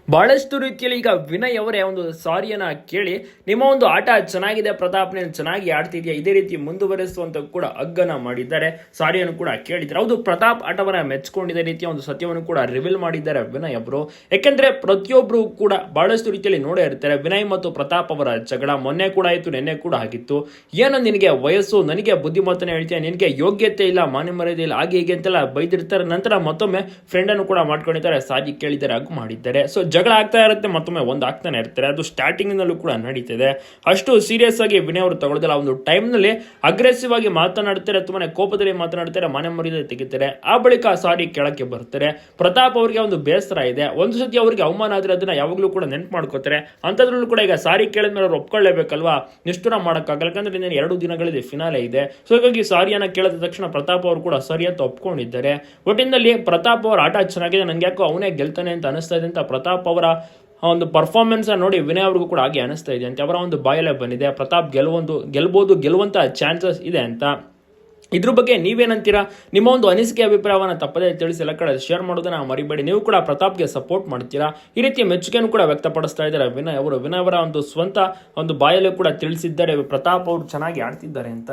ಬಹಳಷ್ಟು ರೀತಿಯಲ್ಲಿ ಈಗ ವಿನಯ್ ಅವರೇ ಒಂದು ಸಾರಿಯನ್ನ ಕೇಳಿ, ನಿಮ್ಮ ಒಂದು ಆಟ ಚೆನ್ನಾಗಿದೆ ಪ್ರತಾಪ್, ನೀನು ಚೆನ್ನಾಗಿ ಆಡ್ತಿದ್ಯಾ, ಇದೇ ರೀತಿ ಮುಂದುವರಿಸುವಂತ ಕೂಡ ಅಗ್ಗನ ಮಾಡಿದ್ದಾರೆ. ಸಾರಿಯನ್ನು ಕೂಡ ಕೇಳಿದ್ದಾರೆ. ಹೌದು, ಪ್ರತಾಪ್ ಆಟವನ್ನ ಮೆಚ್ಕೊಂಡಿದ್ದ ರೀತಿಯ ಒಂದು ಸತ್ಯವನ್ನು ಕೂಡ ರಿವೀಲ್ ಮಾಡಿದ್ದಾರೆ ವಿನಯ್ ಅವರು. ಯಾಕೆಂದ್ರೆ ಪ್ರತಿಯೊಬ್ರು ಕೂಡ ಬಹಳಷ್ಟು ರೀತಿಯಲ್ಲಿ ನೋಡೇ ಇರ್ತಾರೆ ವಿನಯ್ ಮತ್ತು ಪ್ರತಾಪ್ ಅವರ ಜಗಳ. ಮೊನ್ನೆ ಕೂಡ ಆಯ್ತು, ನಿನ್ನೆ ಕೂಡ ಆಗಿತ್ತು. ಏನೋ ನಿನಗೆ ವಯಸ್ಸು, ನನಗೆ ಬುದ್ಧಿಮತ್ತನೆ ಹೇಳ್ತೀಯ, ನಿನಗೆ ಯೋಗ್ಯತೆ ಇಲ್ಲ, ಮಾನ್ಯ ಮರ್ಯಾದೆ ಇಲ್ಲ, ಹಾಗೆ ಹೀಗೆ ಅಂತೆಲ್ಲ ಬೈದಿರ್ತಾರೆ. ನಂತರ ಮತ್ತೊಮ್ಮೆ ಫ್ರೆಂಡ್ ಅನ್ನು ಕೂಡ ಮಾಡ್ಕೊಂಡಿದ್ದಾರೆ, ಸಾರಿ ಕೇಳಿದ್ದಾರೆ, ಹಾಗೂ ಮಾಡಿದ್ದಾರೆ. ಸೊ ಜಗಳ ಆಗ್ತಾ ಇರುತ್ತೆ, ಮತ್ತೊಮ್ಮೆ ಒಂದು ಆಗ್ತಾನೆ ಇರ್ತಾರೆ. ಅದು ಸ್ಟಾರ್ಟಿಂಗ್ ನಲ್ಲೂ ಕೂಡ ನಡೀತಿದೆ. ಅಷ್ಟು ಸೀರಿಯಸ್ ಆಗಿ ವಿನಯ್ ಅವರು ತಗೊಳ್ಳೋದಿಲ್ಲ. ಒಂದು ಟೈಮ್ ನಲ್ಲಿ ಅಗ್ರೆಸಿವ್ ಆಗಿ ಮಾತನಾಡ್ತಾರೆ, ತುಂಬಾನೇ ಕೋಪದಲ್ಲಿ ಮಾತನಾಡ್ತಾರೆ, ಮನೆ ಮರ್ಯಾದೆ ತೆಗಿತಾರೆ. ಆ ಬಳಿಕ ಸಾರಿ ಕೇಳಕ್ಕೆ ಬರ್ತಾರೆ. ಪ್ರತಾಪ್ ಅವರಿಗೆ ಒಂದು ಬೇಸರ ಇದೆ. ಒಂದು ಸತಿ ಅವರಿಗೆ ಅವಮಾನ ಆದ್ರೆ ಅದನ್ನ ಯಾವಾಗಲೂ ಕೂಡ ನೆನ್ಪು ಮಾಡ್ಕೋತಾರೆ. ಅಂತದ್ರಲ್ಲೂ ಕೂಡ ಈಗ ಸಾರಿ ಕೇಳಿದ್ಮೇಲೆ ಅವ್ರು ಒಪ್ಕೊಳ್ಳೇಬೇಕಲ್ವಾ, ನಿಷ್ಠುರ ಮಾಡೋಕ್ಕಾಗಲ್ಲ. ಯಾಕಂದ್ರೆ ಇನ್ನೇನು 2 ದಿನಗಳಲ್ಲಿ ಫಿನಾಲೆ ಇದೆ. ಸೊ ಹಾಗಾಗಿ ಸಾರಿಯನ್ನ ಕೇಳಿದ ತಕ್ಷಣ ಪ್ರತಾಪ್ ಅವರು ಕೂಡ ಸರಿ ಅಂತ ಒಪ್ಕೊಂಡಿದ್ದಾರೆ. ಒಟ್ಟಿನಲ್ಲಿ ಪ್ರತಾಪ್ ಅವರ ಆಟ ಚೆನ್ನಾಗಿದೆ, ನಂಗೆ ಯಾಕೋ ಅವನೇ ಗೆಲ್ತಾನೆ ಅಂತ ಅನಿಸ್ತಾ ಇದೆ ಅಂತ ಪ್ರತಾಪ್ ಅವರ ಒಂದು ಪರ್ಫಾರ್ಮೆನ್ಸ್ ನೋಡಿ ವಿನಯ್ ಅವ್ರಿಗೂ ಕೂಡ ಹಾಗೆ ಅನಿಸ್ತಾ ಇದೆ ಅಂತ ಅವರ ಒಂದು ಬಾಯಲ್ಲೇ ಬಂದಿದೆ. ಪ್ರತಾಪ್ ಗೆಲ್ಬಹುದು ಚಾನ್ಸಸ್ ಇದೆ ಅಂತ. ಇದ್ರ ಬಗ್ಗೆ ನೀವೇನಂತೀರಾ? ನಿಮ್ಮ ಒಂದು ಅನಿಸಿಕೆ ಅಭಿಪ್ರಾಯವನ್ನು ತಪ್ಪದೇ ತಿಳಿಸಿ ಎಲ್ಲ ಕಡೆ ಶೇರ್ ಮಾಡೋದನ್ನ ಮರಿಬೇಡಿ. ನೀವು ಕೂಡ ಪ್ರತಾಪ್ಗೆ ಸಪೋರ್ಟ್ ಮಾಡ್ತೀರಾ? ಈ ರೀತಿಯ ಮೆಚ್ಚುಗೆಯನ್ನು ಕೂಡ ವ್ಯಕ್ತಪಡಿಸ್ತಾ ಇದ್ದಾರೆ ವಿನಯ್ ಅವರು. ವಿನಯ್ ಅವರ ಒಂದು ಸ್ವಂತ ಒಂದು ಬಾಯಲ್ಲೂ ಕೂಡ ತಿಳಿಸಿದ್ದಾರೆ ಪ್ರತಾಪ್ ಅವರು ಚೆನ್ನಾಗಿ ಆಡ್ತಿದ್ದಾರೆ ಅಂತ.